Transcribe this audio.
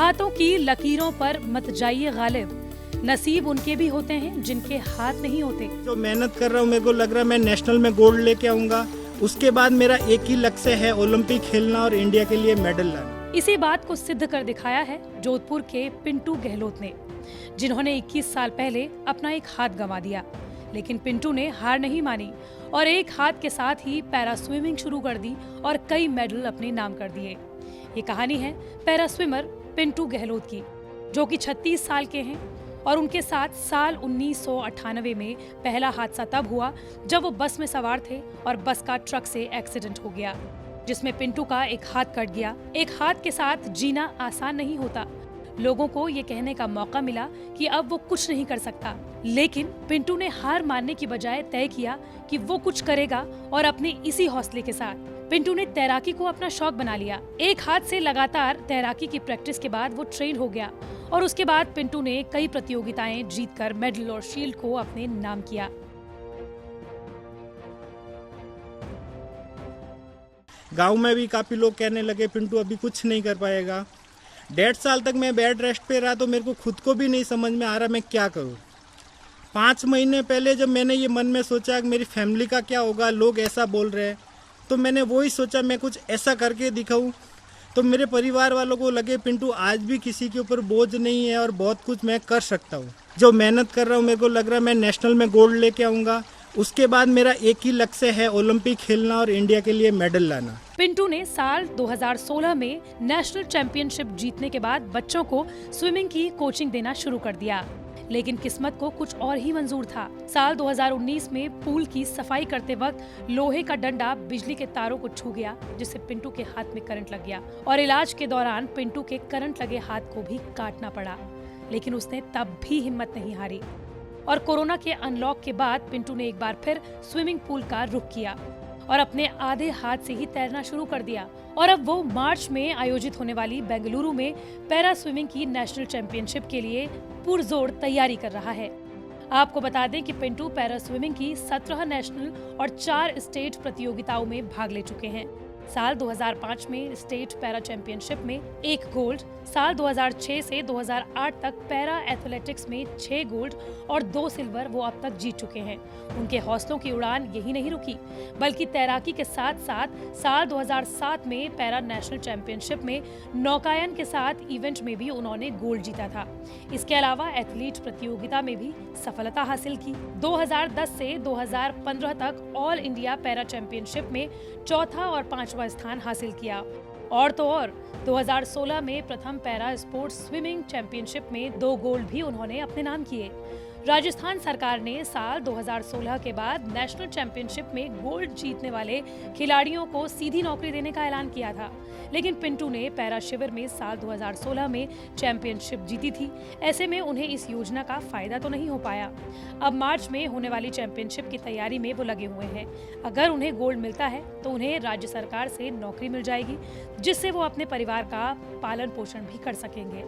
हाथों की लकीरों पर मत जाइए गालिब, नसीब उनके भी होते हैं जिनके हाथ नहीं होते। जो मेहनत कर रहा हूँ, मेरे को लग रहा है मैं नेशनल में गोल्ड लेके आऊँगा। उसके बाद मेरा एक ही लक्ष्य है, ओलंपिक खेलना और इंडिया के लिए मेडल लाना। इसी बात को सिद्ध कर दिखाया है जोधपुर के पिंटू गहलोत ने, जिन्होंने 21 साल पहले अपना एक हाथ गंवा दिया। लेकिन पिंटू ने हार नहीं मानी और एक हाथ के साथ ही पैरा स्विमिंग शुरू कर दी और कई मेडल अपने नाम कर दिए। ये कहानी है पैरा स्विमर पिंटू गहलोत की, जो कि 36 साल के हैं और उनके साथ साल 1998 में पहला हादसा तब हुआ जब वो बस में सवार थे और बस का ट्रक से एक्सीडेंट हो गया, जिसमें पिंटू का एक हाथ कट गया। एक हाथ के साथ जीना आसान नहीं होता। लोगों को ये कहने का मौका मिला कि अब वो कुछ नहीं कर सकता, लेकिन पिंटू ने हार मानने की बजाय तय किया कि वो कुछ करेगा और अपने इसी हौसले के साथ पिंटू ने तैराकी को अपना शौक बना लिया। एक हाथ से लगातार तैराकी की प्रैक्टिस के बाद वो ट्रेन हो गया और उसके बाद पिंटू ने कई प्रतियोगिताएं जीतकर मेडल और शील्ड को अपने नाम किया। गांव में भी काफ़ी लोग कहने लगे पिंटू अभी कुछ नहीं कर पाएगा। 1.5 साल तक मैं बेड रेस्ट पे रहा तो मेरे को खुद को भी नहीं समझ में आ रहा मैं क्या करूं। 5 महीने पहले जब मैंने ये मन में सोचा कि मेरी फैमिली का क्या होगा, लोग ऐसा बोल रहे हैं, तो मैंने वही सोचा मैं कुछ ऐसा करके दिखाऊं। तो मेरे परिवार वालों को लगे पिंटू आज भी किसी के ऊपर बोझ नहीं है और बहुत कुछ मैं कर सकता हूँ। जो मेहनत कर रहा हूँ, मेरे को लग रहा है मैं नेशनल में गोल्ड लेके आऊँगा। उसके बाद मेरा एक ही लक्ष्य है, ओलंपिक खेलना और इंडिया के लिए मेडल लाना। पिंटू ने साल 2016 में नेशनल चैंपियनशिप जीतने के बाद बच्चों को स्विमिंग की कोचिंग देना शुरू कर दिया, लेकिन किस्मत को कुछ और ही मंजूर था। साल 2019 में पूल की सफाई करते वक्त लोहे का डंडा बिजली के तारों को छू गया, जिससे पिंटू के हाथ में करंट लग गया और इलाज के दौरान पिंटू के करंट लगे हाथ को भी काटना पड़ा। लेकिन उसने तब भी हिम्मत नहीं हारी और कोरोना के अनलॉक के बाद पिंटू ने एक बार फिर स्विमिंग पूल का रुख किया और अपने आधे हाथ से ही तैरना शुरू कर दिया। और अब वो मार्च में आयोजित होने वाली बेंगलुरु में पैरा स्विमिंग की नेशनल चैंपियनशिप के लिए पुरजोर तैयारी कर रहा है। आपको बता दें कि पिंटू पैरा स्विमिंग की 17 नेशनल और 4 स्टेट प्रतियोगिताओं में भाग ले चुके हैं। साल 2005 में स्टेट पैरा चैंपियनशिप में 1 गोल्ड, साल 2006 से 2008 तक पैरा एथलेटिक्स में 6 गोल्ड और 2 सिल्वर वो अब तक जीत चुके हैं। उनके हौसलों की उड़ान यही नहीं रुकी, बल्कि तैराकी के साथ साथ साल 2007 में पैरा नेशनल चैंपियनशिप में नौकायन के साथ इवेंट में भी उन्होंने गोल्ड जीता था। इसके अलावा एथलीट प्रतियोगिता में भी सफलता हासिल की। 2010 से 2015 तक ऑल इंडिया पैरा चैंपियनशिप में चौथा और 5वां स्थान हासिल किया। और तो और 2016 में प्रथम पैरा स्पोर्ट्स स्विमिंग चैंपियनशिप में 2 गोल्ड भी उन्होंने अपने नाम किए। राजस्थान सरकार ने साल 2016 के बाद नेशनल चैंपियनशिप में गोल्ड जीतने वाले खिलाड़ियों को सीधी नौकरी देने का ऐलान किया था, लेकिन पिंटू ने पैरा शिविर में साल 2016 में चैंपियनशिप जीती थी। ऐसे में उन्हें इस योजना का फायदा तो नहीं हो पाया। अब मार्च में होने वाली चैंपियनशिप की तैयारी में वो लगे हुए हैं। अगर उन्हें गोल्ड मिलता है तो उन्हें राज्य सरकार से नौकरी मिल जाएगी, जिससे वो अपने परिवार का पालन पोषण भी कर सकेंगे।